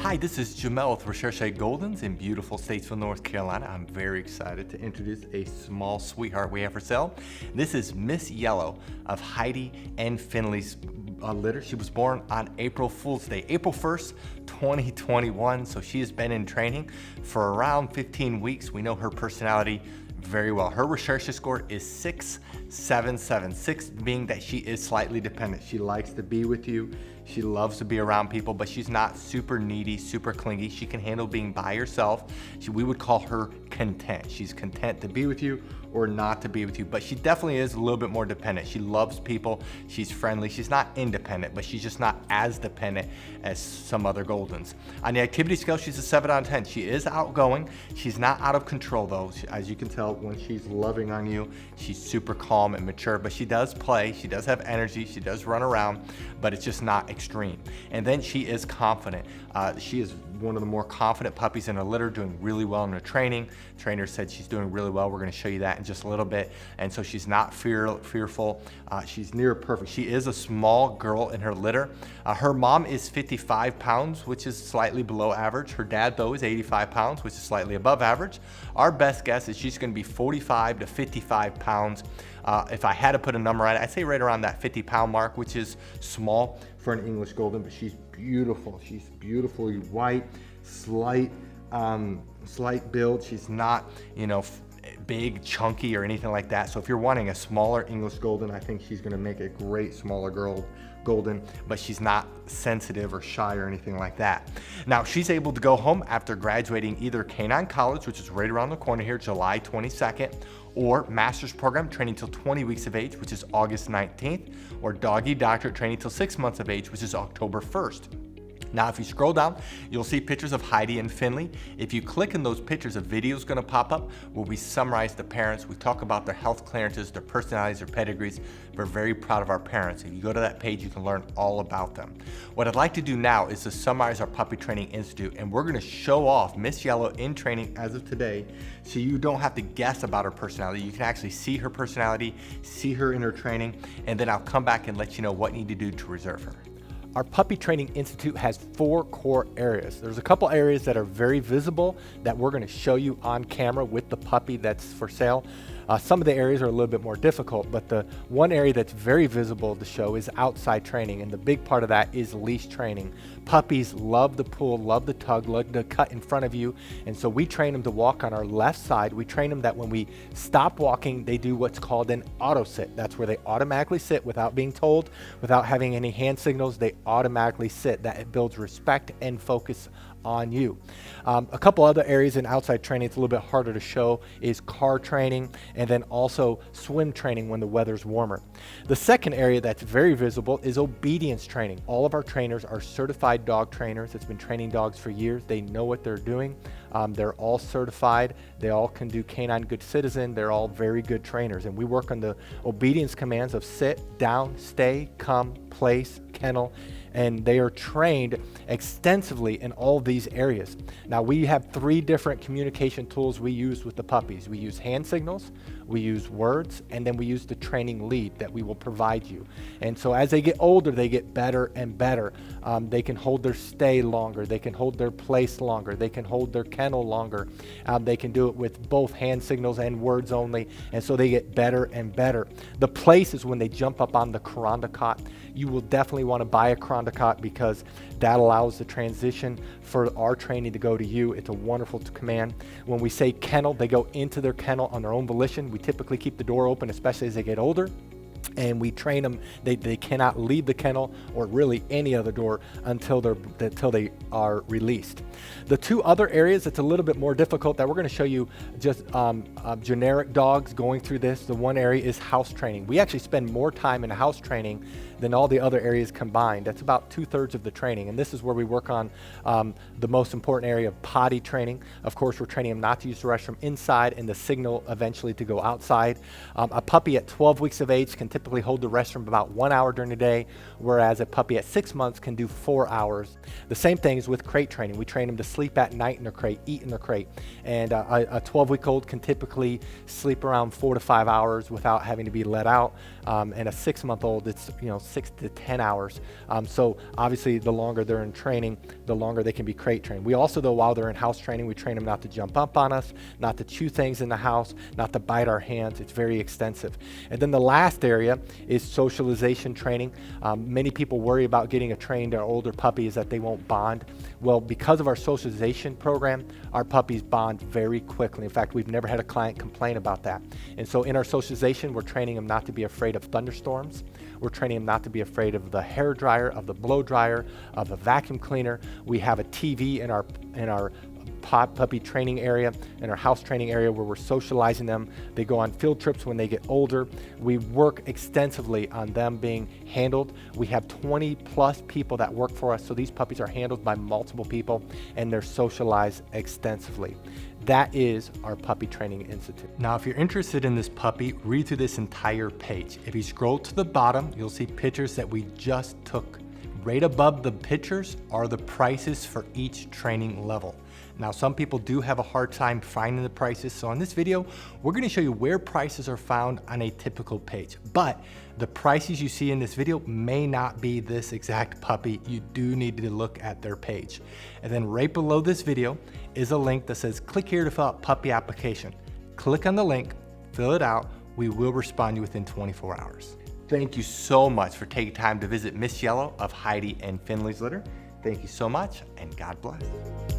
Hi, this is Jamel with Recherche Goldens in beautiful Statesville, North Carolina. I'm very excited to introduce a small sweetheart we have for sale. This is Miss Yellow of Heidi and Finley's litter. She was born on April Fool's Day, April 1st, 2021. So she has been in training for around 15 weeks. We know her personality very well. Her Recherche score is 677, 6 being that she is slightly dependent. She likes to be with you. She loves to be around people, but she's not super needy, super clingy. She can handle being by herself. We would call her content. She's content to be with you or not to be with you, but she definitely is a little bit more dependent. She loves people. She's friendly. She's not independent, but she's just not as dependent as some other Goldens. On the activity scale, she's a 7 out of 10. She is outgoing. She's not out of control though. As you can tell, when she's loving on you, she's super calm and mature, but she does play. She does have energy. She does run around, but it's just not extreme. And then she is confident. She is one of the more confident puppies in her litter, doing really well in her training. Trainer said she's doing really well. We're going to show you that in just a little bit. And so she's not fearful. She's near perfect. She is a small girl in her litter. Her mom is 55 pounds, which is slightly below average. Her dad, though, is 85 pounds, which is slightly above average. Our best guess is she's going to be 45 to 55 pounds. If I had to put a number on it, I'd say right around that 50-pound mark, which is small for an English Golden, but she's beautiful. She's beautifully white, slight build. She's not, big, chunky or anything like that. So if you're wanting a smaller English Golden, I think she's gonna make a great smaller Golden, but she's not sensitive or shy or anything like that. Now, she's able to go home after graduating either Canine College, which is right around the corner here, July 22nd, or master's program training till 20 weeks of age, which is August 19th, or doggy doctorate training till 6 months of age, which is October 1st. Now, if you scroll down, you'll see pictures of Heidi and Finley. If you click in those pictures, a video is going to pop up where we summarize the parents. We talk about their health clearances, their personalities, their pedigrees. We're very proud of our parents. If you go to that page, you can learn all about them. What I'd like to do now is to summarize our Puppy Training Institute, and we're going to show off Miss Yellow in training as of today, so you don't have to guess about her personality. You can actually see her personality, see her in her training, and then I'll come back and let you know what you need to do to reserve her. Our Puppy Training Institute has 4 core areas. There's a couple areas that are very visible that we're going to show you on camera with the puppy that's for sale. Some of the areas are a little bit more difficult, but the one area that's very visible to show is outside training, and the big part of that is leash training. Puppies love the pull, love the tug, love the cut in front of you, and so we train them to walk on our left side. We train them that when we stop walking, they do what's called an auto sit. That's where they automatically sit without being told, without having any hand signals. They automatically sit. That it builds respect and focus on you. A couple other areas in outside training it's a little bit harder to show is car training, and then also swim training when the weather's warmer. The second area that's very visible is obedience training. All of our trainers are certified dog trainers that's been training dogs for years. They know what they're doing. They're all certified. They all can do Canine Good Citizen. They're all very good trainers, and we work on the obedience commands of sit, down, stay, come, place, kennel, and they are trained extensively in all of these areas. Now, we have 3 different communication tools we use with the puppies. We use hand signals, we use words, and then we use the training lead that we will provide you. And so as they get older, they get better and better. They can hold their stay longer, they can hold their place longer, they can hold their kennel longer. They can do it with both hand signals and words only, and so they get better and better. The place is when they jump up on the Kuranda cot. You will definitely want to buy a Kuranda cot because that allows the transition for our training to go to you. It's a wonderful command. When we say kennel, they go into their kennel on their own volition. We typically keep the door open, especially as they get older. And we train them, they cannot leave the kennel or really any other door until they are released. The 2 other areas that's a little bit more difficult that we're going to show you just generic dogs going through this. The one area is house training. We actually spend more time in house training than all the other areas combined. That's about 2/3 of the training, and this is where we work on the most important area of potty training. Of course, we're training them not to use the restroom inside and the signal eventually to go outside. A puppy at 12 weeks of age can typically typically hold the restroom about 1 hour during the day, whereas a puppy at 6 months can do 4 hours. The same thing is with crate training. We train them to sleep at night in their crate, eat in their crate. And a 12-week-old can typically sleep around 4 to 5 hours without having to be let out. And a 6-month-old, it's 6 to 10 hours. So obviously the longer they're in training, the longer they can be crate trained. We also, though, while they're in house training, we train them not to jump up on us, not to chew things in the house, not to bite our hands. It's very extensive. And then the last area is socialization training. Many people worry about getting a trained or older puppy is that they won't bond. Well, because of our socialization program, our puppies bond very quickly. In fact, we've never had a client complain about that. And so in our socialization, we're training them not to be afraid of thunderstorms. We're training them not to be afraid of the hair dryer, of the blow dryer, of the vacuum cleaner. We have a TV in our puppy training area, in our house training area, where we're socializing them. They go on field trips when they get older. We work extensively on them being handled. We have 20 plus people that work for us, so these puppies are handled by multiple people and they're socialized extensively. That is our Puppy Training Institute. Now, if you're interested in this puppy, read through this entire page. If you scroll to the bottom, you'll see pictures that we just took. Right above the pictures are the prices for each training level. Now, some people do have a hard time finding the prices, so in this video, we're going to show you where prices are found on a typical page. But the prices you see in this video may not be this exact puppy. You do need to look at their page. And then right below this video is a link that says, click here to fill out puppy application. Click on the link, fill it out. We will respond to you within 24 hours. Thank you so much for taking time to visit Miss Yellow of Heidi and Finley's Litter. Thank you so much, and God bless.